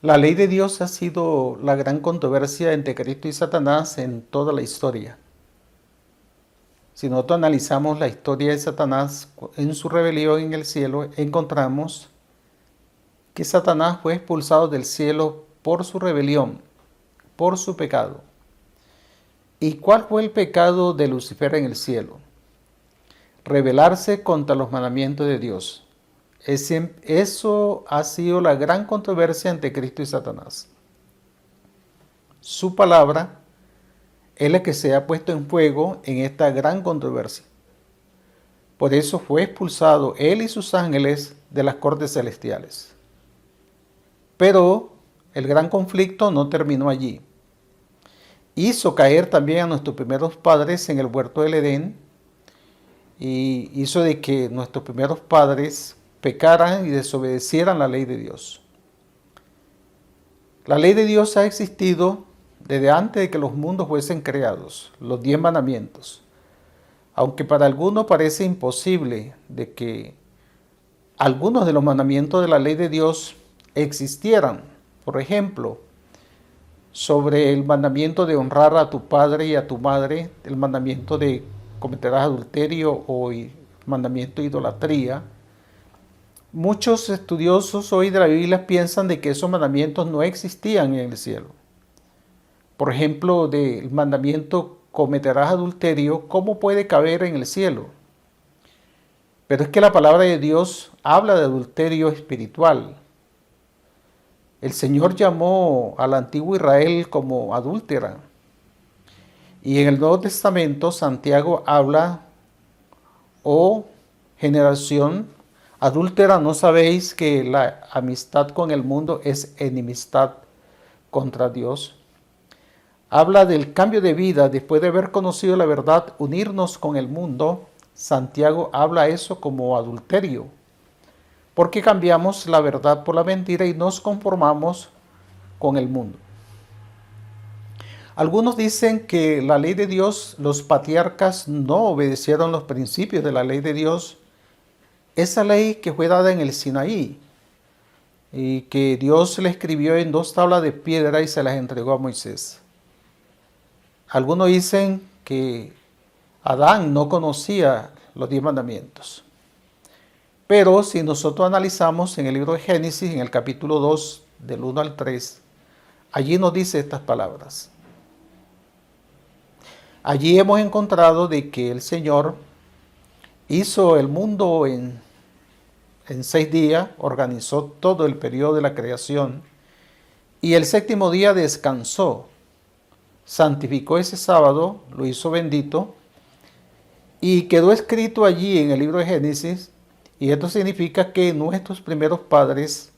La ley de Dios ha sido la gran controversia entre Cristo y Satanás en toda la historia. Si nosotros analizamos la historia de Satanás en su rebelión en el cielo, encontramos que Satanás fue expulsado del cielo por su rebelión, por su pecado. ¿Y cuál fue el pecado de Lucifer en el cielo? Rebelarse contra los mandamientos de Dios. Eso ha sido la gran controversia entre Cristo y Satanás. Su palabra es la que se ha puesto en fuego en esta gran controversia. Por eso fue expulsado él y sus ángeles de las cortes celestiales. Pero el gran conflicto no terminó allí. Hizo caer también a nuestros primeros padres en el huerto del Edén y hizo de que nuestros primeros padres pecaran y desobedecieran la ley de Dios. La ley de Dios ha existido desde antes de que los mundos fuesen creados, los 10 mandamientos. Aunque para algunos parece imposible de que algunos de los mandamientos de la ley de Dios existieran. Por ejemplo, sobre el mandamiento de honrar a tu padre y a tu madre, el mandamiento de cometerás adulterio o el mandamiento de idolatría. Muchos estudiosos hoy de la Biblia piensan de que esos mandamientos no existían en el cielo. Por ejemplo, del mandamiento cometerás adulterio, ¿cómo puede caber en el cielo? Pero es que la palabra de Dios habla de adulterio espiritual. El Señor llamó al antiguo Israel como adúltera. Y en el Nuevo Testamento Santiago habla, oh generación adúltera, ¿no sabéis que la amistad con el mundo es enemistad contra Dios? Habla del cambio de vida después de haber conocido la verdad, unirnos con el mundo. Santiago habla eso como adulterio, porque cambiamos la verdad por la mentira y nos conformamos con el mundo. Algunos dicen que la ley de Dios, los patriarcas no obedecieron los principios de la ley de Dios, esa ley que fue dada en el Sinaí y que Dios le escribió en 2 tablas de piedra y se las entregó a Moisés. Algunos dicen que Adán no conocía los 10 mandamientos. Pero si nosotros analizamos en el libro de Génesis, en el capítulo 2, del 1 al 3, allí nos dice estas palabras. Allí hemos encontrado de que el Señor hizo el mundo en 6 días, organizó todo el periodo de la creación y el 7º día descansó. Santificó ese sábado, lo hizo bendito y quedó escrito allí en el libro de Génesis, y esto significa que nuestros primeros padres,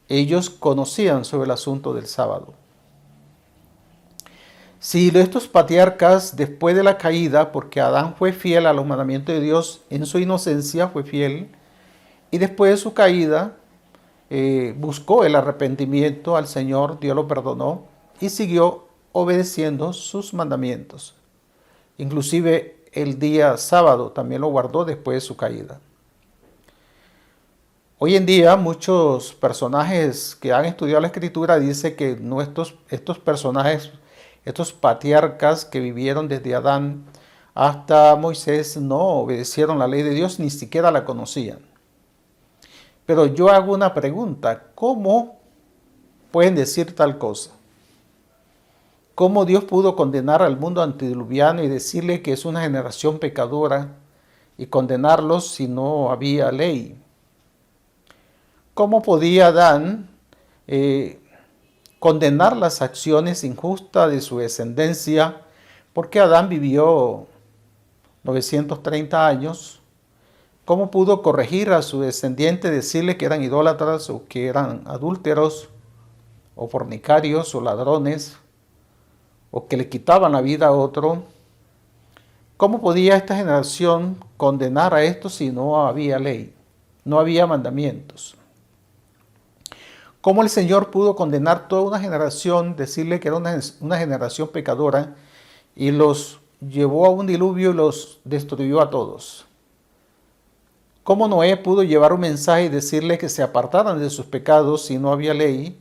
ellos conocían sobre el asunto del sábado. Si estos patriarcas después de la caída, porque Adán fue fiel a los mandamientos de Dios en su inocencia, fue fiel, y después de su caída buscó el arrepentimiento al Señor, Dios lo perdonó y siguió obedeciendo sus mandamientos. Inclusive el día sábado también lo guardó después de su caída. Hoy en día muchos personajes que han estudiado la Escritura dicen que estos personajes, estos patriarcas que vivieron desde Adán hasta Moisés no obedecieron la ley de Dios, ni siquiera la conocían. Pero yo hago una pregunta, ¿cómo pueden decir tal cosa? ¿Cómo Dios pudo condenar al mundo antediluviano y decirle que es una generación pecadora y condenarlos si no había ley? ¿Cómo podía Adán condenar las acciones injustas de su descendencia? Porque Adán vivió 930 años. ¿Cómo pudo corregir a su descendiente, decirle que eran idólatras o que eran adúlteros o fornicarios o ladrones o que le quitaban la vida a otro? ¿Cómo podía esta generación condenar a esto si no había ley, no había mandamientos? ¿Cómo el Señor pudo condenar toda una generación, decirle que era una generación pecadora y los llevó a un diluvio y los destruyó a todos? ¿Cómo Noé pudo llevar un mensaje y decirle que se apartaran de sus pecados si no había ley?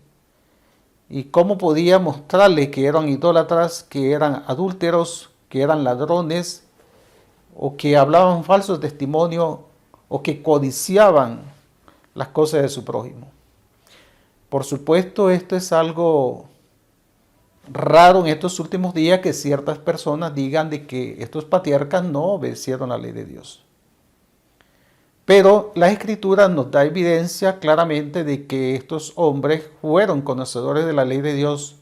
y cómo podía mostrarle que eran idólatras, que eran adúlteros, que eran ladrones, o que hablaban falsos testimonios, o que codiciaban las cosas de su prójimo. Por supuesto, esto es algo raro en estos últimos días, que ciertas personas digan de que estos patriarcas no obedecieron la ley de Dios. Pero la Escritura nos da evidencia claramente de que estos hombres fueron conocedores de la ley de Dios,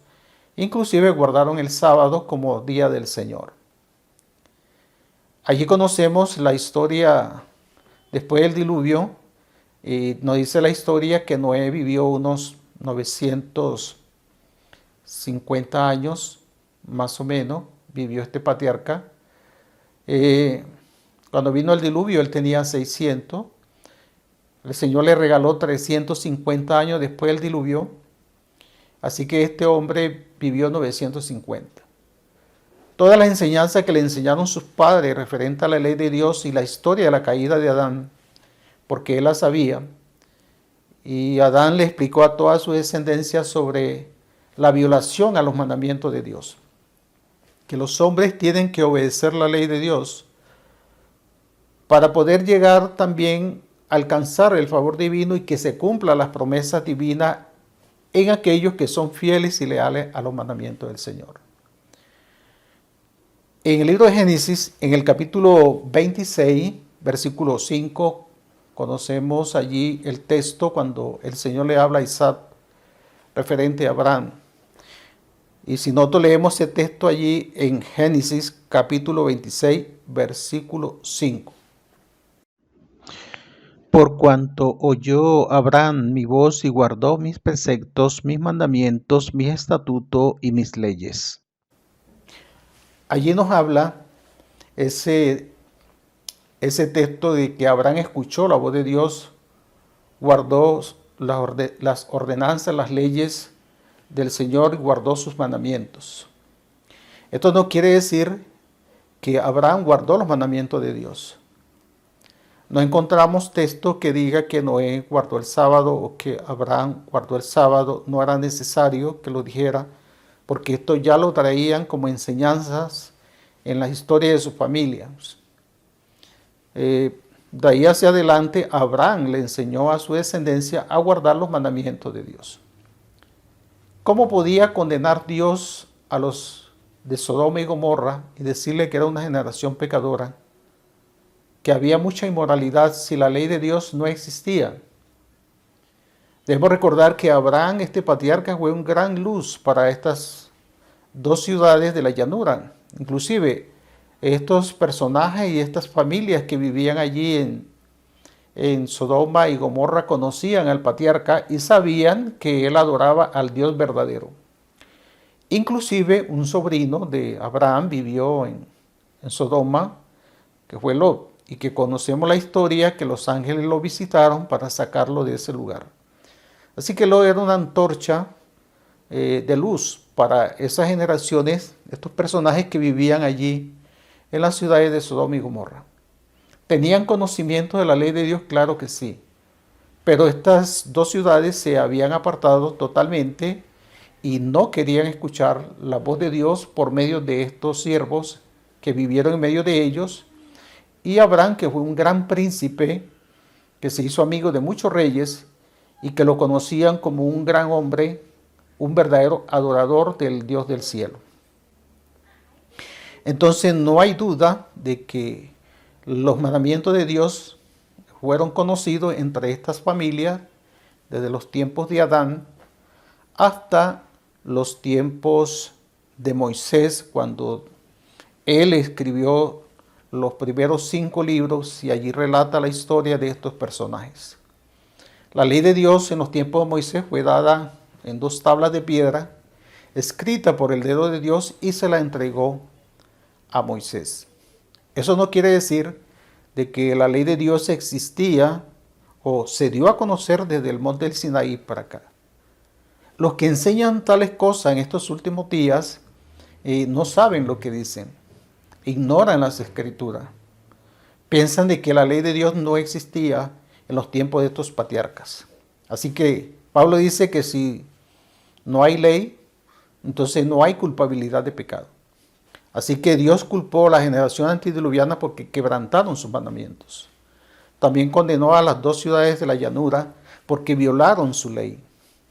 inclusive guardaron el sábado como día del Señor. Allí conocemos la historia después del diluvio, y nos dice la historia que Noé vivió unos 950 años, más o menos, vivió este patriarca. Cuando vino el diluvio, él tenía 600. El Señor le regaló 350 años después del diluvio. Así que este hombre vivió 950. Todas las enseñanzas que le enseñaron sus padres referente a la ley de Dios y la historia de la caída de Adán, porque él la sabía, y Adán le explicó a toda su descendencia sobre la violación a los mandamientos de Dios, que los hombres tienen que obedecer la ley de Dios para poder llegar también a alcanzar el favor divino y que se cumplan las promesas divinas en aquellos que son fieles y leales a los mandamientos del Señor. En el libro de Génesis, en el capítulo 26, versículo 5, conocemos allí el texto cuando el Señor le habla a Isaac referente a Abraham. Y si nosotros leemos ese texto allí en Génesis capítulo 26, versículo 5. Por cuanto oyó Abraham mi voz y guardó mis preceptos, mis mandamientos, mis estatutos y mis leyes. Allí nos habla ese texto de que Abraham escuchó la voz de Dios, guardó las ordenanzas, las leyes del Señor y guardó sus mandamientos. Esto no quiere decir que Abraham guardó los mandamientos de Dios. No encontramos texto que diga que Noé guardó el sábado o que Abraham guardó el sábado. No era necesario que lo dijera, porque esto ya lo traían como enseñanzas en la historia de sus familias. De ahí hacia adelante, Abraham le enseñó a su descendencia a guardar los mandamientos de Dios. ¿Cómo podía condenar Dios a los de Sodoma y Gomorra y decirle que era una generación pecadora, que había mucha inmoralidad si la ley de Dios no existía? Debemos recordar que Abraham, este patriarca, fue un gran luz para estas dos ciudades de la llanura. Inclusive, estos personajes y estas familias que vivían allí en Sodoma y Gomorra conocían al patriarca y sabían que él adoraba al Dios verdadero. Inclusive, un sobrino de Abraham vivió en Sodoma, que fue Lot, y que conocemos la historia que los ángeles lo visitaron para sacarlo de ese lugar. Así que Lot era una antorcha de luz para esas generaciones, estos personajes que vivían allí en las ciudades de Sodoma y Gomorra. ¿Tenían conocimiento de la ley de Dios? Claro que sí. Pero estas dos ciudades se habían apartado totalmente y no querían escuchar la voz de Dios por medio de estos siervos que vivieron en medio de ellos. Y Abraham, que fue un gran príncipe, que se hizo amigo de muchos reyes y que lo conocían como un gran hombre, un verdadero adorador del Dios del cielo. Entonces no hay duda de que los mandamientos de Dios fueron conocidos entre estas familias desde los tiempos de Adán hasta los tiempos de Moisés, cuando él escribió los primeros 5 libros y allí relata la historia de estos personajes. La ley de Dios en los tiempos de Moisés fue dada en 2 tablas de piedra, escrita por el dedo de Dios, y se la entregó a Moisés. Eso no quiere decir de que la ley de Dios existía o se dio a conocer desde el monte del Sinaí para acá. Los que enseñan tales cosas en estos últimos días no saben lo que dicen, ignoran las escrituras, piensan de que la ley de Dios no existía en los tiempos de estos patriarcas. Así que Pablo dice que si no hay ley, entonces no hay culpabilidad de pecado. Así que Dios culpó a la generación antediluviana porque quebrantaron sus mandamientos. También condenó a las 2 ciudades de la llanura porque violaron su ley,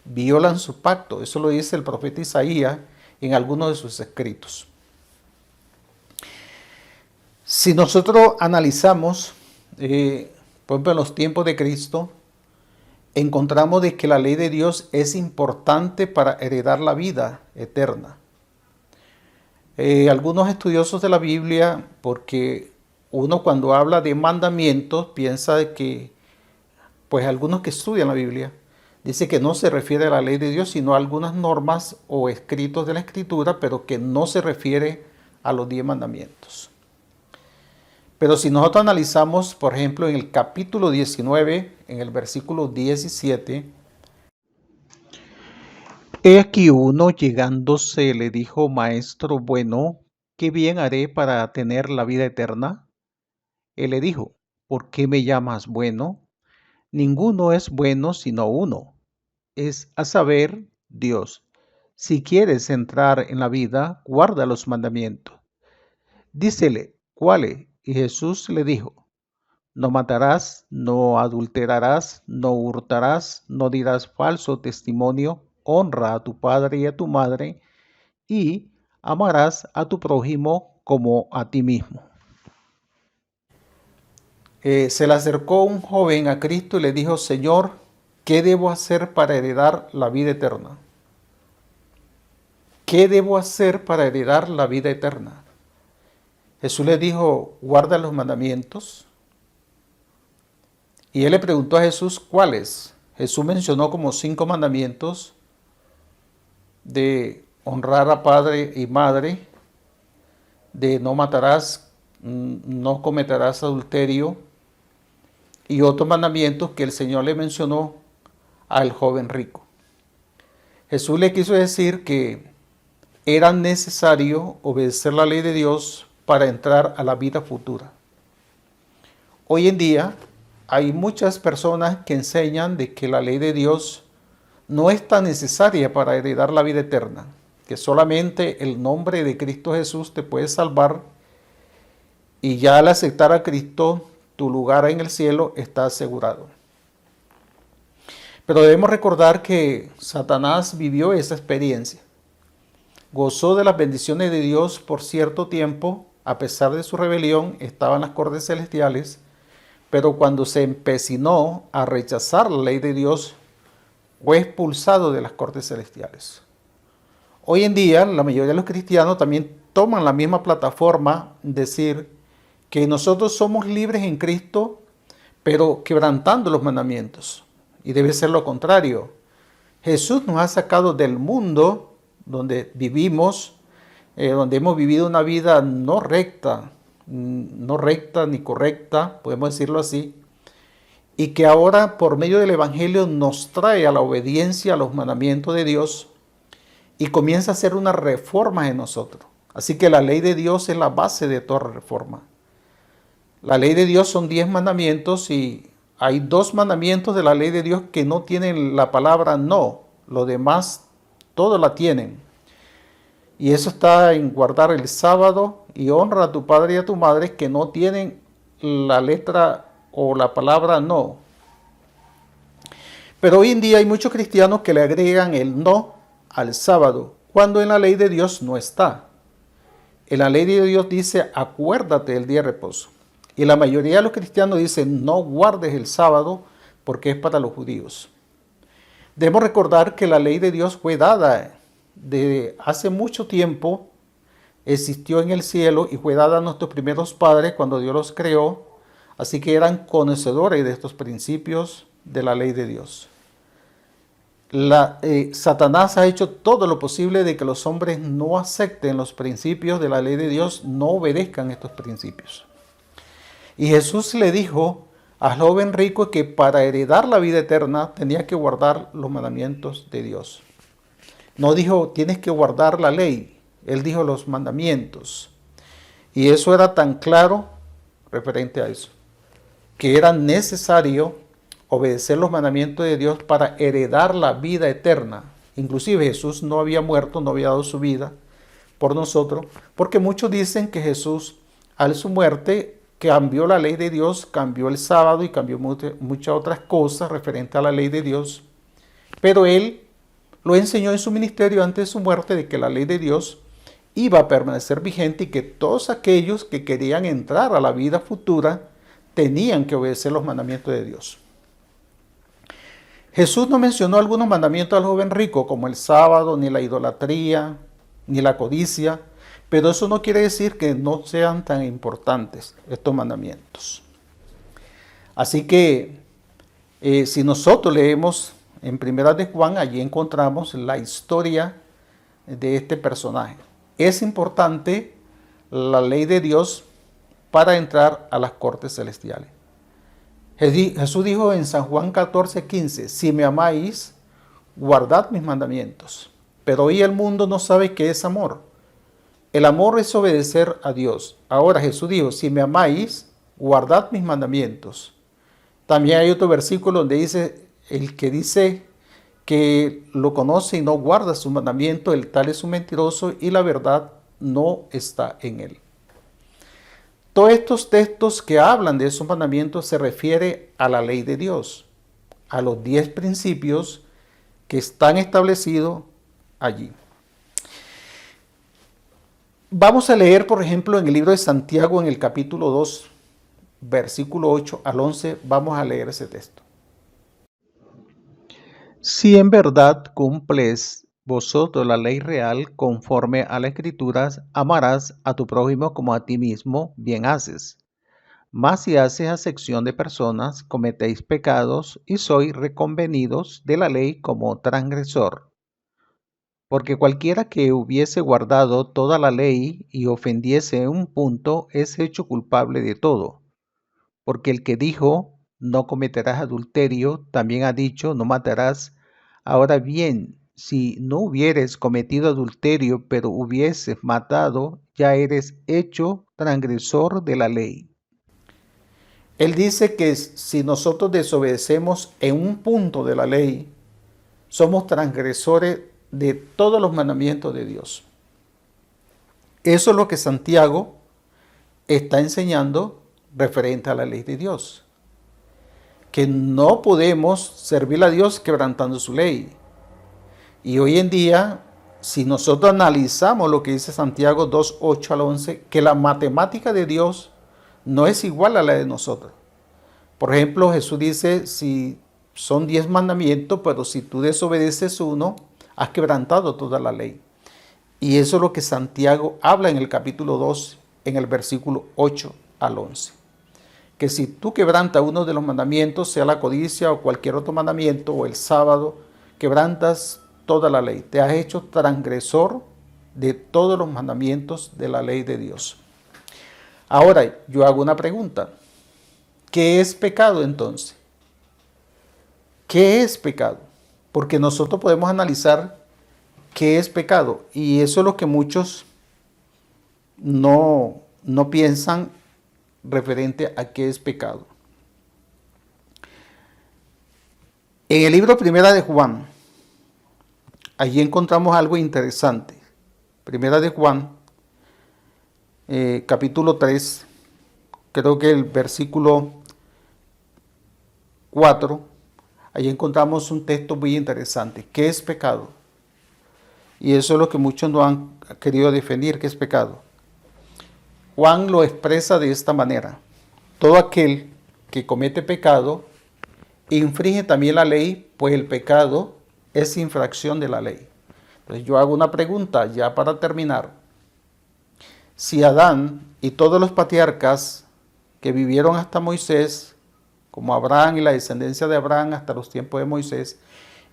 violan su pacto. Eso lo dice el profeta Isaías en algunos de sus escritos. Si nosotros analizamos, por ejemplo, en los tiempos de Cristo, encontramos de que la ley de Dios es importante para heredar la vida eterna. Algunos estudiosos de la Biblia, porque uno cuando habla de mandamientos piensa de que, pues algunos que estudian la Biblia, dice que no se refiere a la ley de Dios, sino a algunas normas o escritos de la Escritura, pero que no se refiere a los 10 mandamientos. Pero si nosotros analizamos, por ejemplo, en el capítulo 19, en el versículo 17, he aquí uno llegándose le dijo, Maestro bueno, ¿qué bien haré para tener la vida eterna? Él le dijo, ¿por qué me llamas bueno? Ninguno es bueno sino uno, es a saber, Dios. Si quieres entrar en la vida, guarda los mandamientos. Dícele, ¿cuáles? Y Jesús le dijo, no matarás, no adulterarás, no hurtarás, no dirás falso testimonio, honra a tu padre y a tu madre, y amarás a tu prójimo como a ti mismo. Se le acercó un joven a Cristo y le dijo, Señor, ¿qué debo hacer para heredar la vida eterna? ¿Qué debo hacer para heredar la vida eterna? Jesús le dijo, guarda los mandamientos. Y él le preguntó a Jesús, ¿cuáles? Jesús mencionó como 5 mandamientos de honrar a padre y madre, de no matarás, no cometerás adulterio, y otros mandamientos que el Señor le mencionó al joven rico. Jesús le quiso decir que era necesario obedecer la ley de Dios para entrar a la vida futura. Hoy en día hay muchas personas que enseñan de que la ley de Dios no es tan necesaria para heredar la vida eterna, que solamente el nombre de Cristo Jesús te puede salvar y ya al aceptar a Cristo tu lugar en el cielo está asegurado. Pero debemos recordar que Satanás vivió esa experiencia. Gozó de las bendiciones de Dios por cierto tiempo, a pesar de su rebelión, estaba en las cortes celestiales, pero cuando se empecinó a rechazar la ley de Dios, fue expulsado de las cortes celestiales. Hoy en día, la mayoría de los cristianos también toman la misma plataforma, decir que nosotros somos libres en Cristo, pero quebrantando los mandamientos. Y debe ser lo contrario. Jesús nos ha sacado del mundo donde vivimos, donde hemos vivido una vida no recta ni correcta, podemos decirlo así, y que ahora por medio del Evangelio nos trae a la obediencia a los mandamientos de Dios y comienza a hacer una reforma en nosotros. Así que la ley de Dios es la base de toda reforma. La ley de Dios son 10 mandamientos y hay 2 mandamientos de la ley de Dios que no tienen la palabra no. Los demás, todos la tienen. Y eso está en guardar el sábado y honra a tu padre y a tu madre, que no tienen la letra o la palabra no. Pero hoy en día hay muchos cristianos que le agregan el no al sábado, cuando en la ley de Dios no está. En la ley de Dios dice, acuérdate del día de reposo. Y la mayoría de los cristianos dicen, no guardes el sábado porque es para los judíos. Debemos recordar que la ley de Dios fue dada de hace mucho tiempo, existió en el cielo y fue dada a nuestros primeros padres cuando Dios los creó, así que eran conocedores de estos principios de la ley de Dios. Satanás ha hecho todo lo posible de que los hombres no acepten los principios de la ley de Dios, no obedezcan estos principios. Y Jesús le dijo al joven rico que para heredar la vida eterna tenía que guardar los mandamientos de Dios. No dijo, tienes que guardar la ley. Él dijo los mandamientos. Y eso era tan claro referente a eso, que era necesario obedecer los mandamientos de Dios para heredar la vida eterna. Inclusive Jesús no había muerto, no había dado su vida por nosotros, porque muchos dicen que Jesús, al su muerte, cambió la ley de Dios, cambió el sábado y cambió muchas otras cosas referentes a la ley de Dios. Pero él lo enseñó en su ministerio antes de su muerte de que la ley de Dios iba a permanecer vigente y que todos aquellos que querían entrar a la vida futura tenían que obedecer los mandamientos de Dios. Jesús no mencionó algunos mandamientos al joven rico, como el sábado, ni la idolatría, ni la codicia, pero eso no quiere decir que no sean tan importantes estos mandamientos. Así que si nosotros leemos en Primera de Juan, allí encontramos la historia de este personaje. Es importante la ley de Dios para entrar a las cortes celestiales. Jesús dijo en San Juan 14:15, si me amáis, guardad mis mandamientos. Pero hoy el mundo no sabe qué es amor. El amor es obedecer a Dios. Ahora Jesús dijo, si me amáis, guardad mis mandamientos. También hay otro versículo donde dice, el que dice que lo conoce y no guarda su mandamiento, el tal es un mentiroso y la verdad no está en él. Todos estos textos que hablan de esos mandamientos se refiere a la ley de Dios, a los 10 principios que están establecidos allí. Vamos a leer, por ejemplo, en el libro de Santiago, en el capítulo 2, versículo 8 al 11, vamos a leer ese texto. Si en verdad cumples vosotros la ley real conforme a las Escrituras, amarás a tu prójimo como a ti mismo, bien haces. Mas si haces acepción de personas, cometéis pecados y sois reconvenidos de la ley como transgresor. Porque cualquiera que hubiese guardado toda la ley y ofendiese en un punto, es hecho culpable de todo. Porque el que dijo, no cometerás adulterio, también ha dicho, no matarás. Ahora bien, si no hubieres cometido adulterio, pero hubieses matado, ya eres hecho transgresor de la ley. Él dice que si nosotros desobedecemos en un punto de la ley, somos transgresores de todos los mandamientos de Dios. Eso es lo que Santiago está enseñando referente a la ley de Dios. Que no podemos servir a Dios quebrantando su ley. Y hoy en día, si nosotros analizamos lo que dice Santiago 2, 8 al 11, que la matemática de Dios no es igual a la de nosotros. Por ejemplo, Jesús dice, si son 10 mandamientos, pero si tú desobedeces uno, has quebrantado toda la ley. Y eso es lo que Santiago habla en el capítulo 2, en el versículo 8 al 11. Que si tú quebrantas uno de los mandamientos, sea la codicia o cualquier otro mandamiento, o el sábado, quebrantas toda la ley. Te has hecho transgresor de todos los mandamientos de la ley de Dios. Ahora, yo hago una pregunta. ¿Qué es pecado entonces? ¿Qué es pecado? Porque nosotros podemos analizar qué es pecado. Y eso es lo que muchos no piensan referente a qué es pecado. En el libro Primera de Juan, allí encontramos algo interesante. Primera de Juan, capítulo 3, creo que el versículo 4, allí encontramos un texto muy interesante. ¿Qué es pecado? Y eso es lo que muchos no han querido definir, ¿qué es pecado? Juan lo expresa de esta manera. Todo aquel que comete pecado infringe también la ley, pues el pecado es infracción de la ley. Entonces yo hago una pregunta ya para terminar. Si Adán y todos los patriarcas que vivieron hasta Moisés, como Abraham y la descendencia de Abraham hasta los tiempos de Moisés,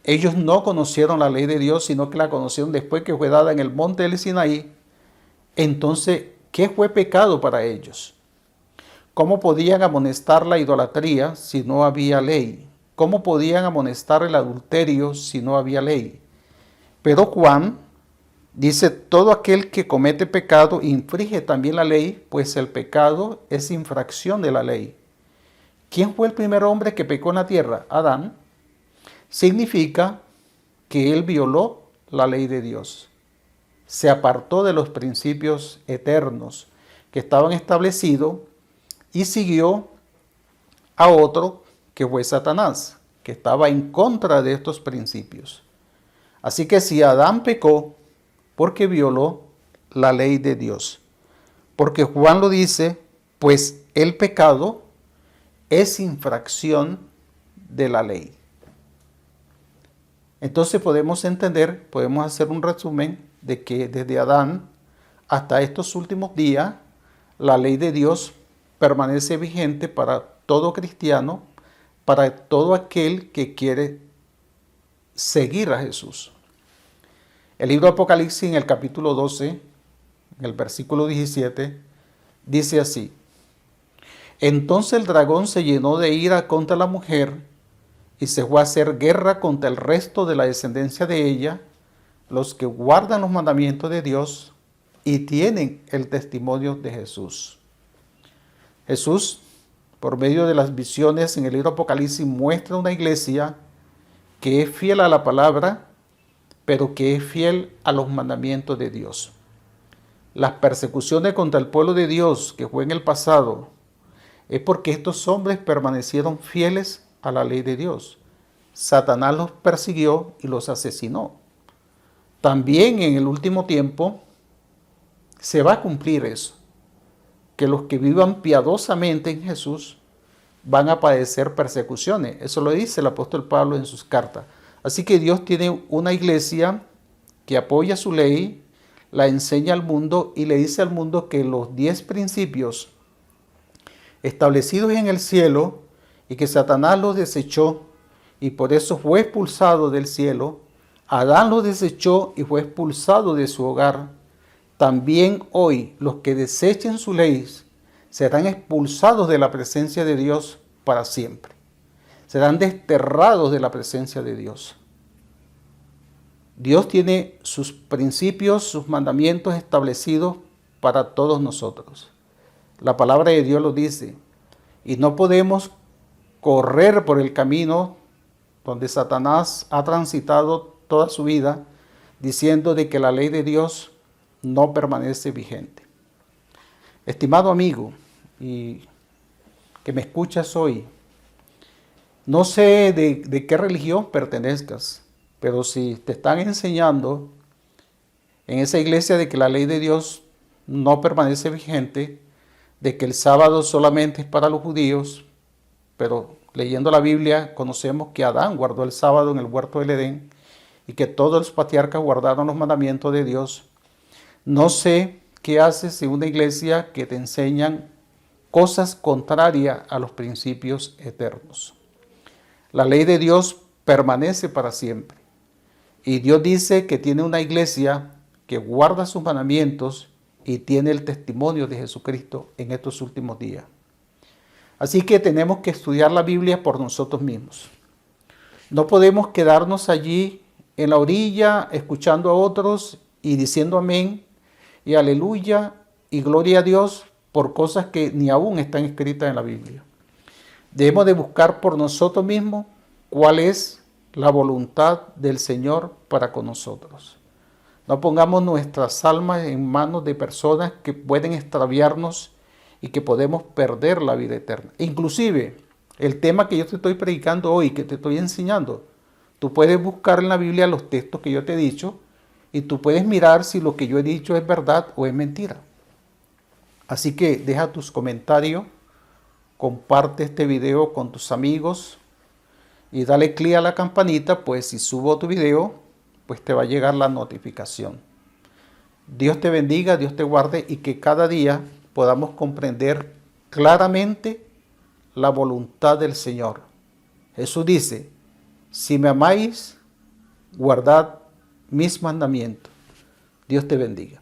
ellos no conocieron la ley de Dios, sino que la conocieron después que fue dada en el monte del Sinaí, entonces, ¿qué fue pecado para ellos? ¿Cómo podían amonestar la idolatría si no había ley? ¿Cómo podían amonestar el adulterio si no había ley? Pero Juan dice, todo aquel que comete pecado infringe también la ley, pues el pecado es infracción de la ley. ¿Quién fue el primer hombre que pecó en la tierra? Adán. Significa que él violó la ley de Dios. Se apartó de los principios eternos que estaban establecidos y siguió a otro que fue Satanás, que estaba en contra de estos principios. Así que si Adán pecó porque violó la ley de Dios, porque Juan lo dice, pues el pecado es infracción de la ley. Entonces podemos entender, podemos hacer un resumen de que desde Adán hasta estos últimos días, la ley de Dios permanece vigente para todo cristiano, para todo aquel que quiere seguir a Jesús. El libro de Apocalipsis en el capítulo 12, en el versículo 17, dice así: Entonces el dragón se llenó de ira contra la mujer y se fue a hacer guerra contra el resto de la descendencia de ella, los que guardan los mandamientos de Dios y tienen el testimonio de Jesús. Jesús, por medio de las visiones en el libro de Apocalipsis, muestra una iglesia que es fiel a la palabra, pero que es fiel a los mandamientos de Dios. Las persecuciones contra el pueblo de Dios que fue en el pasado es porque estos hombres permanecieron fieles a la ley de Dios. Satanás los persiguió y los asesinó. También en el último tiempo se va a cumplir eso, que los que vivan piadosamente en Jesús van a padecer persecuciones. Eso lo dice el apóstol Pablo en sus cartas. Así que Dios tiene una iglesia que apoya su ley, la enseña al mundo y le dice al mundo que los 10 principios establecidos en el cielo y que Satanás los desechó y por eso fue expulsado del cielo, Adán los desechó y fue expulsado de su hogar. También hoy los que desechen su ley serán expulsados de la presencia de Dios para siempre. Serán desterrados de la presencia de Dios. Dios tiene sus principios, sus mandamientos establecidos para todos nosotros. La palabra de Dios lo dice. Y no podemos correr por el camino donde Satanás ha transitado toda su vida, diciendo de que la ley de Dios no permanece vigente. Estimado amigo, y que me escuchas hoy, no sé de qué religión pertenezcas, pero si te están enseñando en esa iglesia de que la ley de Dios no permanece vigente, de que el sábado solamente es para los judíos, pero leyendo la Biblia conocemos que Adán guardó el sábado en el huerto del Edén y que todos los patriarcas guardaron los mandamientos de Dios. No sé qué haces en una iglesia que te enseñan cosas contrarias a los principios eternos. La ley de Dios permanece para siempre. Y Dios dice que tiene una iglesia que guarda sus mandamientos y tiene el testimonio de Jesucristo en estos últimos días. Así que tenemos que estudiar la Biblia por nosotros mismos. No podemos quedarnos allí en la orilla escuchando a otros y diciendo amén y aleluya y gloria a Dios por cosas que ni aún están escritas en la Biblia. Debemos de buscar por nosotros mismos cuál es la voluntad del Señor para con nosotros. No pongamos nuestras almas en manos de personas que pueden extraviarnos y que podemos perder la vida eterna. Inclusive, el tema que yo te estoy predicando hoy, que te estoy enseñando, tú puedes buscar en la Biblia los textos que yo te he dicho y tú puedes mirar si lo que yo he dicho es verdad o es mentira. Así que deja tus comentarios, comparte este video con tus amigos y dale clic a la campanita, pues si subo tu video, pues te va a llegar la notificación. Dios te bendiga, Dios te guarde y que cada día podamos comprender claramente la voluntad del Señor. Jesús dice, si me amáis, guardad mis mandamientos. Dios te bendiga.